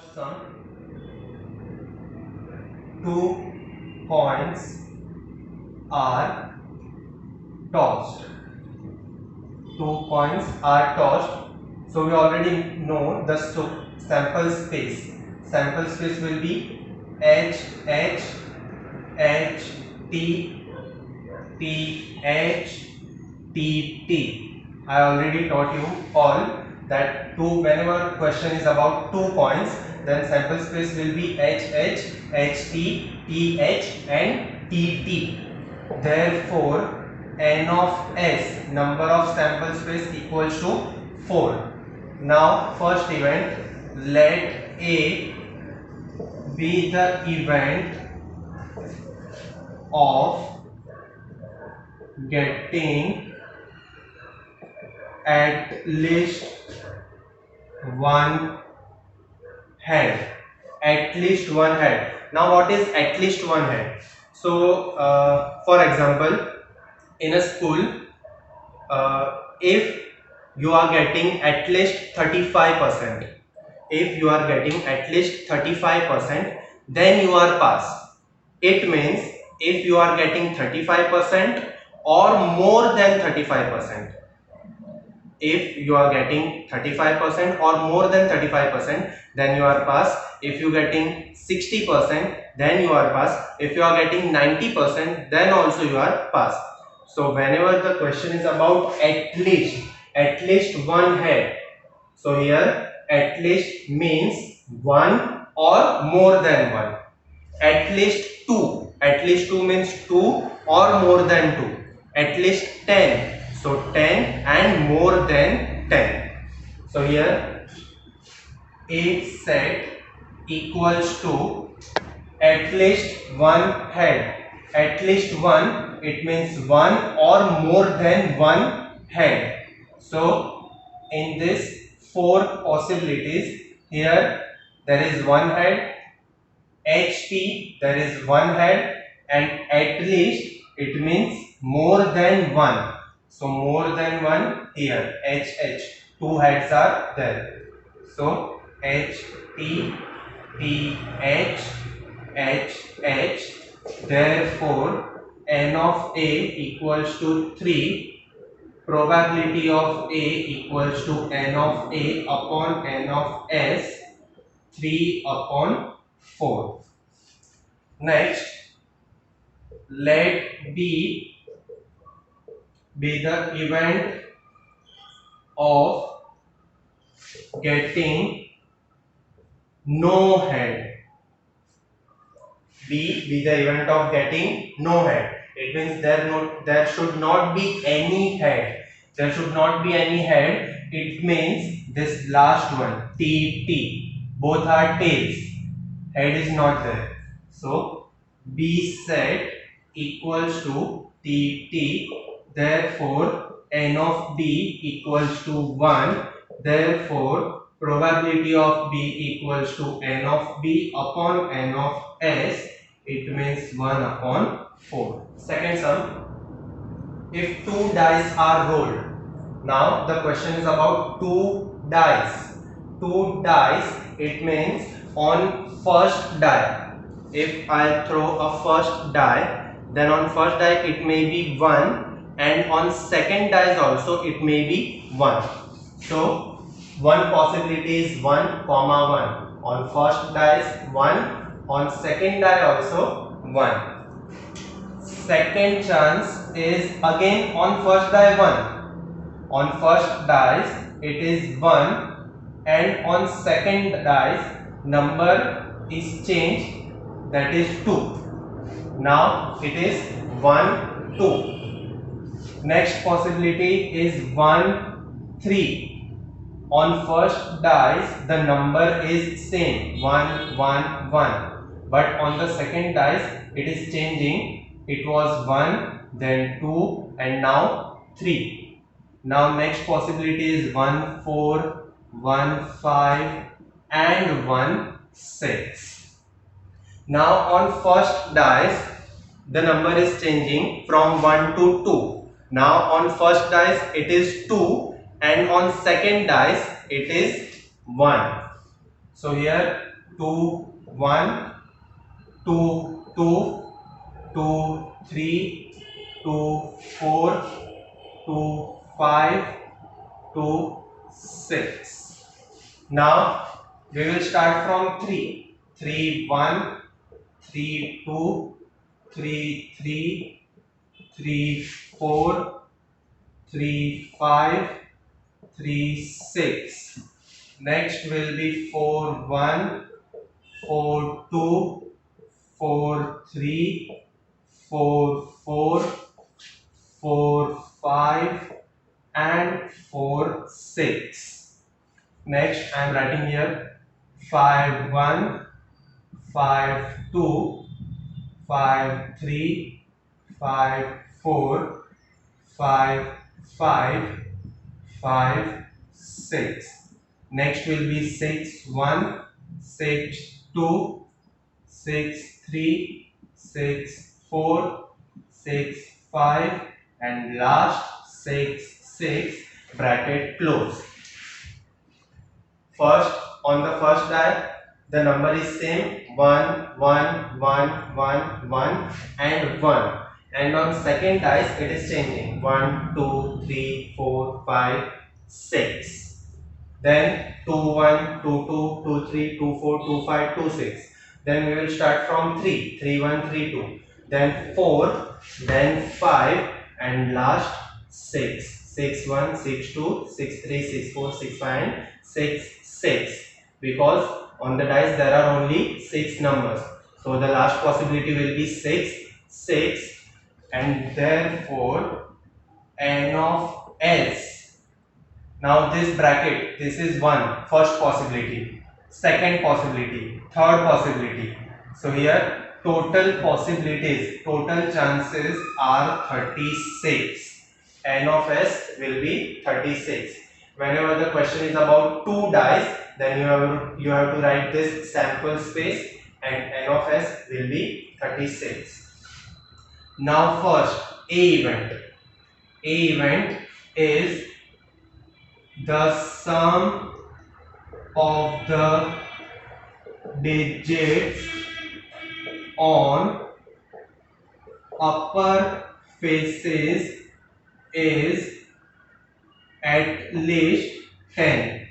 First sum, 2 coins are tossed. 2 coins are tossed. So we already know the sample space. Sample space will be H H H T T H T T. I already taught you all that whenever question is about 2 coins, then sample space will be H H H T T H and T T. Therefore, n of s, number of sample space, equals to 4. Now first event, let A be the event of getting at least one head. At least one head. Now what is at least one head? So for example, in a school, if you are getting at least 35%, if you are getting at least 35%, then you are pass. It means if you are getting 35% or more than 35%, if you are getting 35% or more than 35%, then you are pass. If you are getting 60%, then you are pass. If you are getting 90%, then also you are pass. So whenever the question is about at least one head, so here at least means one or more than one. At least two means two or more than two. At least 10, so 10 and more than 10. So here a set equals to at least one head. At least one, it means one or more than one head. So in this 4 possibilities, here there is one head, HT there is one head, and at least it means more than one. So more than one, here HH, 2 heads are there. So HT TH HH, therefore n of A equals to 3. Probability of A equals to n of A upon n of S, 3 upon 4. Next, let B be the event of getting no head. B be the event of getting no head. It means there should not be any head. There should not be any head. It means this last one, T T, both are tails. Head is not there. So B set equals to T T. Therefore n of B equals to 1. Therefore probability of B equals to n of B upon n of S. It means 1 upon 4. Second sum, if 2 dice are rolled. Now the question is about 2 dice. 2 dice, it means on first die. If I throw a first die, then on first die it may be 1, and on second dice also it may be 1. So one possibility is 1, 1. On first dice 1. On second die also 1. Second chance is again on first die 1. On first dice it is 1, and on second dice number is changed, that is 2. Now it is 1, 2. Next possibility is 1, 3. On first dice the number is same, 1, 1, 1. But on the second dice it is changing. It was 1, then 2, and now 3. Now next possibility is 1, 4, 1, 5, and 1, 6. Now on first dice the number is changing from 1 to 2. Now on first dice it is 2, and on second dice it is 1. So here 2 1 2 2 2 3 2 4 2 5 2 6. Now we will start from 3 3 1 3 2 3 3 3 4 3 5 3 6. Next will be 4 1 4 2 4 3 4 4 4 5 and 4 6. Next I am writing here 5 1 5 2 5 3 5 4 5 5 5 6. Next will be 6 1 6 2 6 3 6 4 6 5 and last 6 6 bracket close. First, on the first die the number is same 1 1 1 1 1 and 1, and on second dice it is changing 1 2 3 4 5 6. Then 2 1 2 2 2 3 2 4 2 5 2 6. Then we will start from 3 3 1 3 2, then 4, then 5 and last 6 6 1 6 2 6 3 6 4 6 5 and 6 6, because on the dice there are only 6 numbers, so the last possibility will be 6 6, and therefore n of s. Now this bracket, this is one first possibility, second possibility, third possibility. So here total possibilities, total chances are 36. N of s will be 36. Whenever the question is about two dice, then you have to write this sample space and n of s will be 36. Now first A event. A event is the sum of the digits on upper faces is at least 10.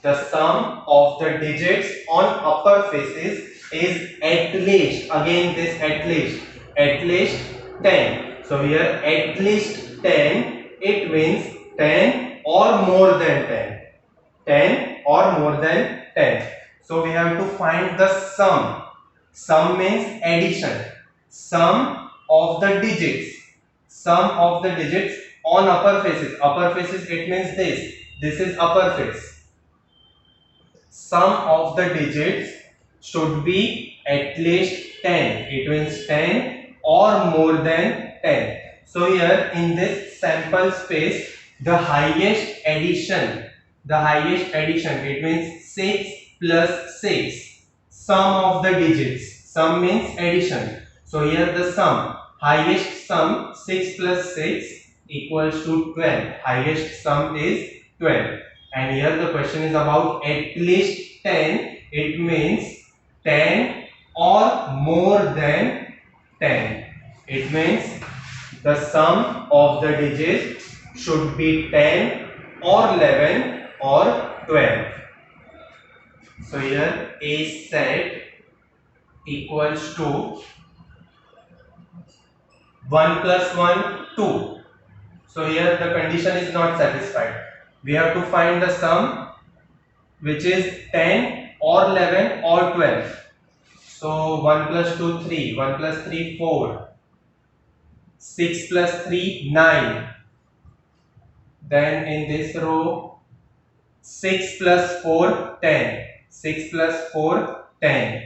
The sum of the digits on upper faces is at least, again this at least 10. So here at least 10, it means 10 or more than 10. 10 or more than 10. So we have to find the sum. Sum means addition. Sum of the digits. Sum of the digits on upper faces. Upper faces, it means this. This is upper face. Sum of the digits should be at least 10. It means 10 or more than 10. So here in this sample space, the highest addition, it means 6 plus 6. Sum of the digits. Sum means addition. So here the sum, highest sum 6 plus 6 equals to 12. Highest sum is 12. And here the question is about at least 10. It means 10 or more than 10. It means the sum of the digits should be 10 or 11 or 12. So here A set equals to 1 plus 1, 2. So here the condition is not satisfied. We have to find the sum which is 10 or 11 or 12. So 1 plus 2, 3. 1 plus 3, 4. 6 plus 3, 9. Then in this row, 6 plus 4, 10. 6 plus 4, 10.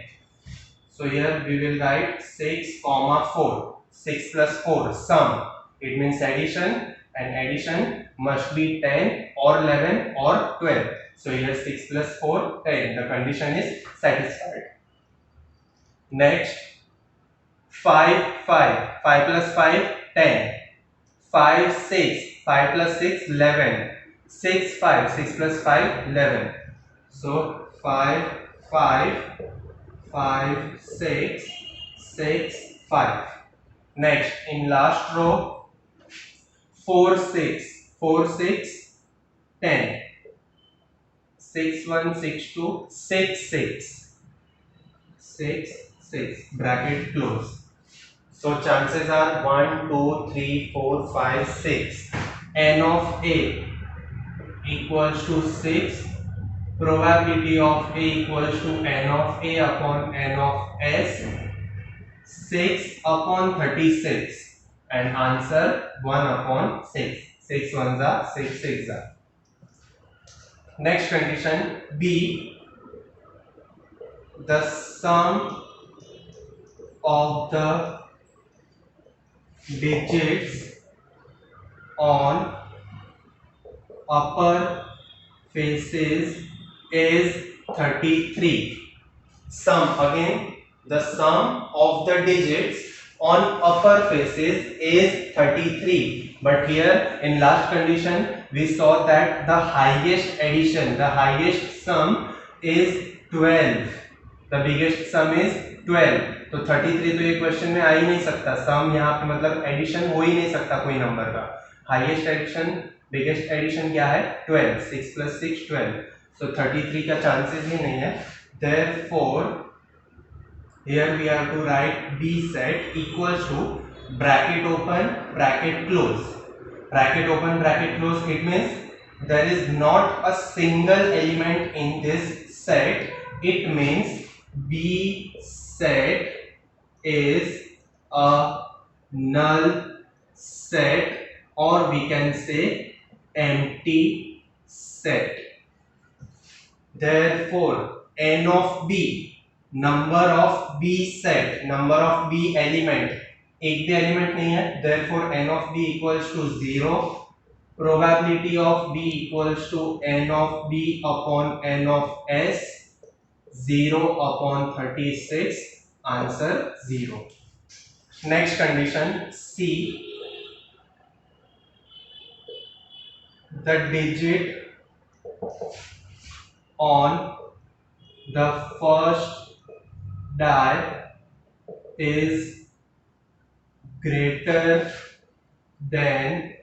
So here we will write 6 comma 4. 6 plus 4, sum. It means addition, and addition must be 10 or 11 or 12. So here 6 plus 4, 10. The condition is satisfied. Next, 5, 5. 5 plus 5, 10. 5, 6. 5 plus 6, 11. 6, 5. 6 plus 5, 11. So 5, 5 5 6 6 5. Next, in last row, 4 6 4 6 10, 6 1 6 2 6 6 6 6, bracket close. So chances are 1 2 3 4 5 6. N of A equals to 6. Probability of A equals to N of A upon N of S, 6 upon 36, and answer 1 upon 6. 6 ones are 6 6 are. Next condition B, the sum of the digits on upper faces is 33. Sum, again, the sum of the digits on upper faces is 33. But here in last condition we saw that the highest addition, the highest sum is 12. The biggest sum is 12. तो 33 तो ये question में आ ही नहीं सकता. सम यहाँ पे मतलब addition हो ही नहीं सकता कोई नंबर का. हाईएस्ट एडिशन, बिगेस्ट एडिशन क्या है? 12. 6 plus 6 12. So 33 का चांसेस ही नहीं है. Therefore here we have to write B set equals to bracket open, bracket close. Bracket open, bracket close. It means there is not a single element in this set. It means B set is a null set, or we can say empty set. Therefore N of B, number of B set, number of B element, एक भी element नहीं है. Therefore N of B equals to 0. Probability of B equals to N of B upon N of S, 0 upon 36, answer 0. Next condition C, the digit on the first die is greater than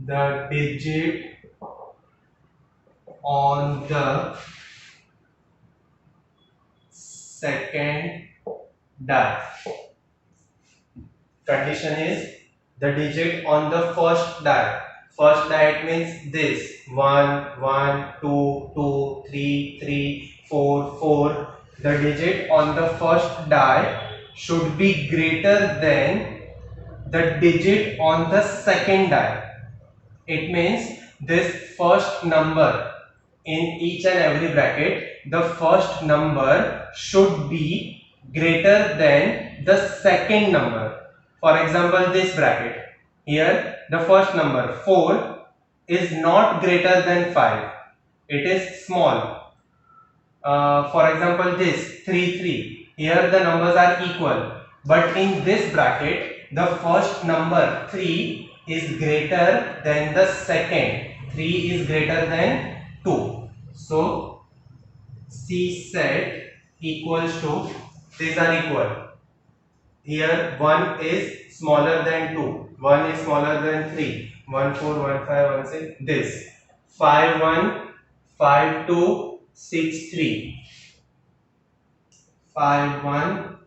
the digit on the second die. Condition is the digit on the first die. First die, it means this 1 1 2 2 3 3 4 4. The digit on the first die should be greater than the digit on the second die. It means this first number in each and every bracket, the first number should be greater than the second number. For example, this bracket here, the first number 4 is not greater than 5. It is small. For example, this 3 3, here the numbers are equal, but in this bracket the first number 3 is greater than the second. 3 is greater than 2. So C set equals to, these are equal. Here 1 is smaller than 2, 1 is smaller than 3, 1 4 1 5 1 6, this 5 1 5 2 6 3, 5 1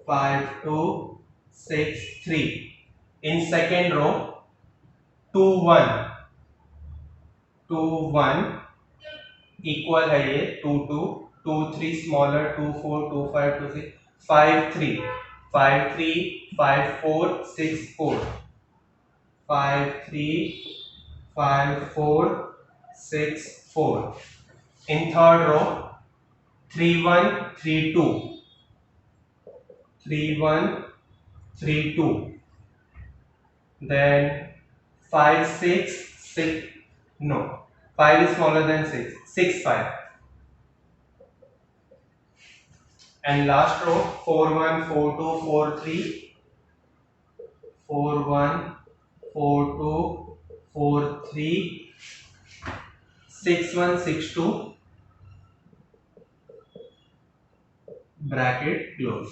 5 2 6 3. In second row 2 1 2 1 equal है ये 2 2 2 3 smaller 2 4 2 5 2 6 5 3 5 3 5 4 6 4, 5 3 5 4 6 4. In third row 3 1 3 2 3 1 3 2. Then 5 6 6, no, 5 is smaller than 6, 6 5. And last row 4 1 4 2 4 3, 4 1 4 2 4 3, 6 1 6 2, bracket close.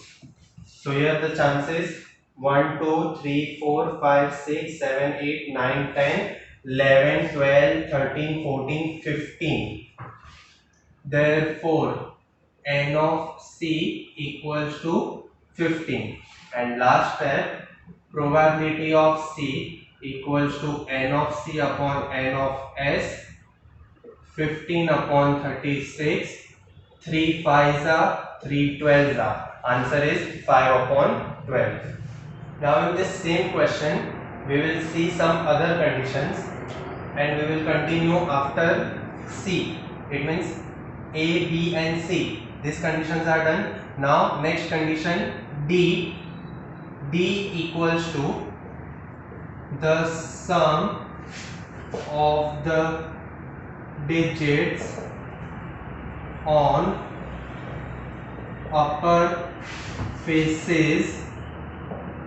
So here the chances 1, 2, 3, 4, 5, 6, 7, 8, 9, 10, 11, 12, 13, 14, 15. Therefore, n of c equals to 15. And last step, probability of c equals to n of c upon n of s, 15 upon 36, 3 5s are 3 12s are. Answer is 5 upon 12. Now in this same question, we will see some other conditions and we will continue after C. It means A, B and C. These conditions are done. Now next condition D. D equals to the sum of the digits on upper faces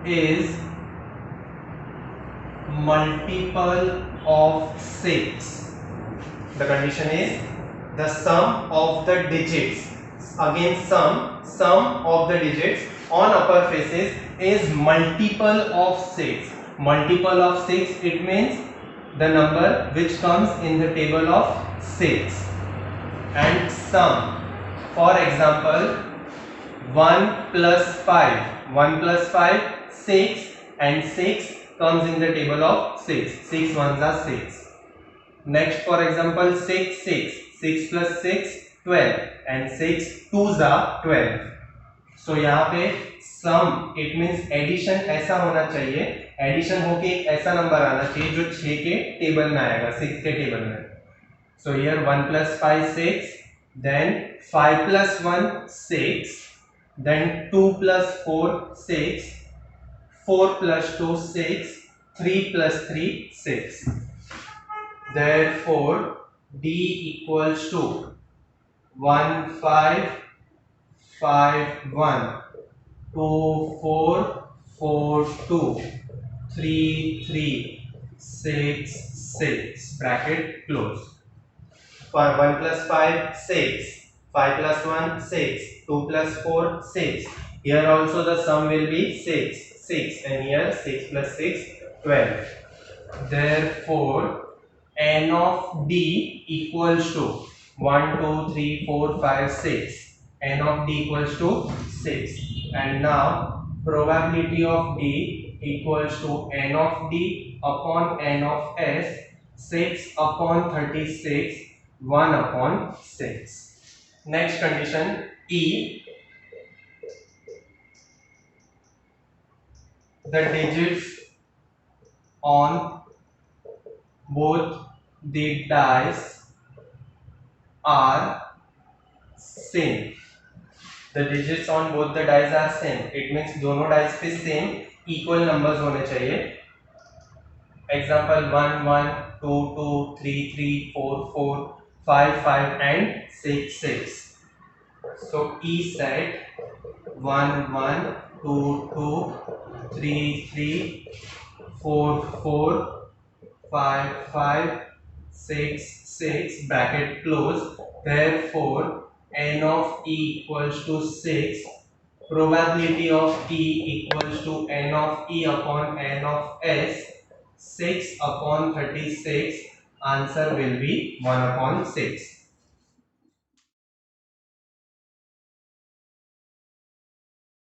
is multiple of 6. The condition is the sum of the digits, again sum of the digits on upper faces is multiple of 6. Multiple of 6, it means the number which comes in the table of 6. And sum, for example, 1 plus 5, 6, and 6 comes in the table of 6. 6 ones are 6. Next, for example, 6 plus 6, 12, and 6 twos are 12. So यहाँ पे sum, it means addition ऐसा होना चाहिए, addition होके एक ऐसा number आना चाहिए जो 6 के टेबल में आएगा, 6 के टेबल में. So here 1 plus 5 6, then 5 plus 1 6, then 2 plus 4 6, 4 plus 2 6, 3 plus 3 6. Therefore D equals to 1 5 5 1, 2 4 4 2, 3 3 6 6, bracket close. 1 plus 5 6, 5 plus 1 6, 2 plus 4 6. Here also the sum will be 6, and here 6 plus 6 12. Therefore n of D equals to 1 2 3 4 5 6. N of D equals to 6. And now probability of D equals to n of D upon n of S, 6 upon 36, 1 upon 6. Next condition E. The digits on both the dice are same. The digits on both the dice are same. It means दोनों dice पे same equal numbers होने चाहिए. Example 1 1, 2 2, 3 3, 4 4, 5 5 and 6 6. So E set 1 1, 2 2, 3 3, 4 4, 5 5, 6 6, bracket close. Therefore n of E equals to 6. Probability of E equals to n of E upon n of S, 6 upon 36. Answer will be 1 upon 6.